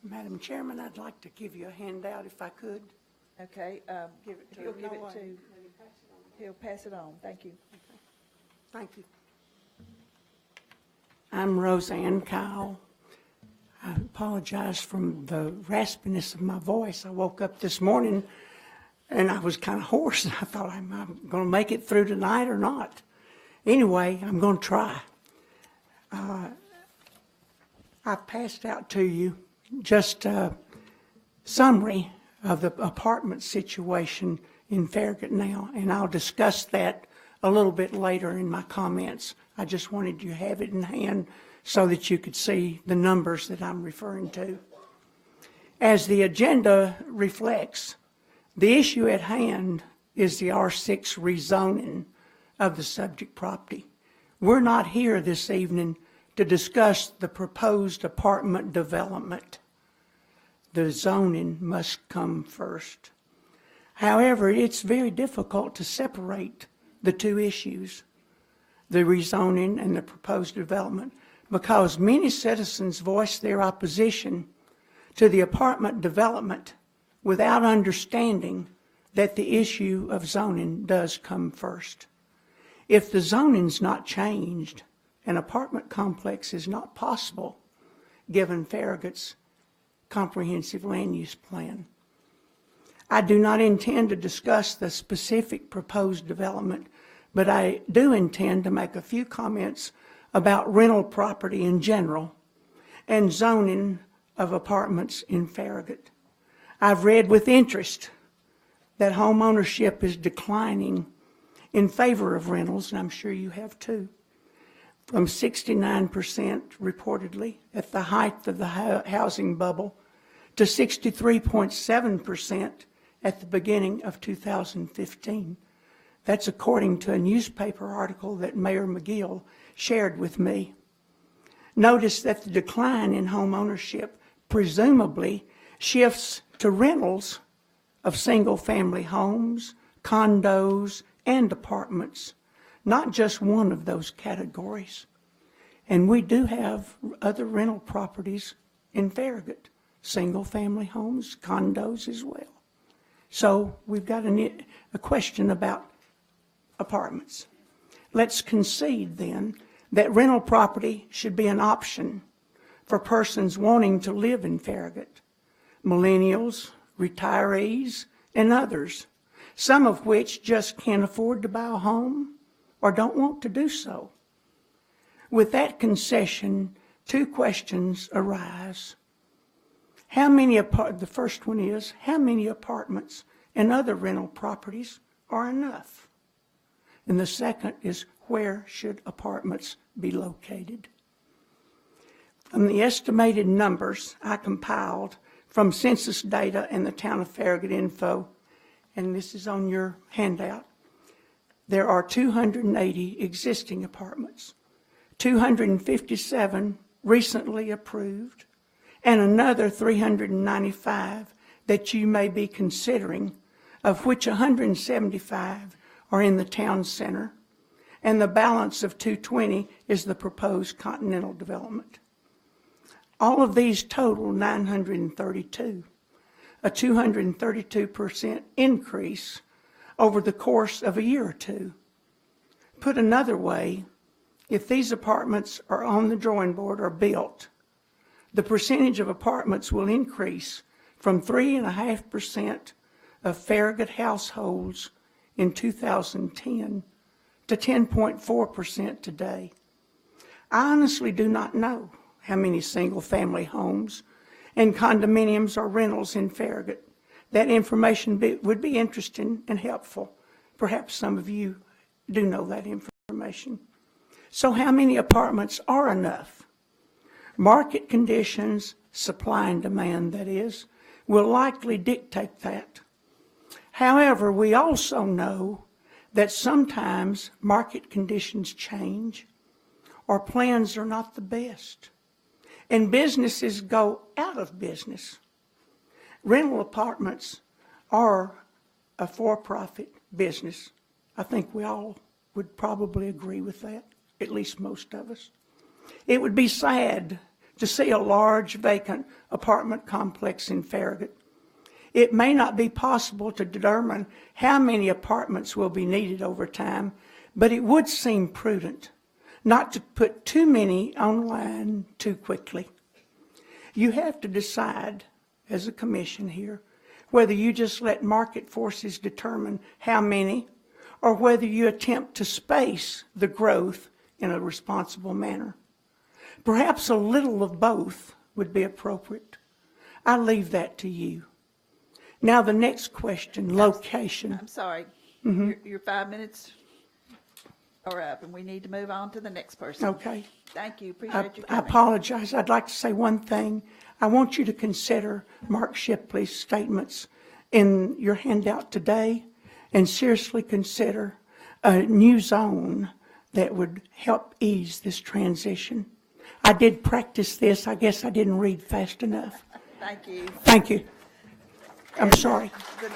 Madam Chairman, I'd like to give you a handout if I could. Okay, Give it to he'll her. give No it way. to, he'll pass it on. Thank you. Thank you. I'm Ann Kile. I apologize for the raspiness of my voice. I woke up this morning and I was kind of hoarse. I thought, am I going to make it through tonight or not? Anyway, I'm going to try. I've passed out to you just a summary of the apartment situation in Farragut now, and I'll discuss that a little bit later in my comments. I just wanted you to have it in hand so that you could see the numbers that I'm referring to. As the agenda reflects, the issue at hand is the R6 rezoning of the subject property. We're not here this evening to discuss the proposed apartment development. The zoning must come first. However, it's very difficult to separate the two issues, the rezoning and the proposed development, because many citizens voice their opposition to the apartment development without understanding that the issue of zoning does come first. If the zoning's not changed, an apartment complex is not possible given Farragut's comprehensive land use plan. I do not intend to discuss the specific proposed development, but I do intend to make a few comments about rental property in general and zoning of apartments in Farragut. I've read with interest that home ownership is declining in favor of rentals, and I'm sure you have too, from 69% reportedly at the height of the housing bubble to 63.7% at the beginning of 2015. That's according to a newspaper article that Mayor McGill shared with me. Notice that the decline in home ownership presumably shifts to rentals of single-family homes, condos, and apartments, not just one of those categories. And we do have other rental properties in Farragut, single-family homes, condos as well. So we've got a question about apartments. Let's concede then that rental property should be an option for persons wanting to live in Farragut, millennials, retirees, and others, some of which just can't afford to buy a home or don't want to do so. With that concession, two questions arise. The first one is, how many apartments and other rental properties are enough? And the second is, where should apartments be located? From the estimated numbers I compiled from census data and the Town of Farragut info, and this is on your handout, there are 280 existing apartments, 257 recently approved, and another 395 that you may be considering, of which 175 are in the town center, and the balance of 220 is the proposed continental development. All of these total 932, a 232% increase over the course of a year or two. Put another way, if these apartments are on the drawing board or built, the percentage of apartments will increase from 3.5% of Farragut households in 2010 to 10.4% today. I honestly do not know how many single-family homes and condominiums or rentals in Farragut. That information would be interesting and helpful. Perhaps some of you do know that information. So how many apartments are enough? Market conditions, supply and demand that is, will likely dictate that. However, we also know that sometimes market conditions change or plans are not the best, and businesses go out of business. Rental apartments are a for-profit business. I think we all would probably agree with that, at least most of us. It would be sad to see a large vacant apartment complex in Farragut. It may not be possible to determine how many apartments will be needed over time, but it would seem prudent not to put too many online too quickly. You have to decide, as a commission here, whether you just let market forces determine how many, or whether you attempt to space the growth in a responsible manner. Perhaps a little of both would be appropriate. I leave that to you. Now the next question, location. I'm sorry. Your 5 minutes are up, and we need to move on to the next person. Okay. Thank you. Appreciate you I coming. apologize. I'd like to say one thing. I want you to consider Mark Shipley's statements in your handout today and seriously consider a new zone that would help ease this transition. I did practice this. I guess I didn't read fast enough. Thank you. Thank you. I'm sorry. Good.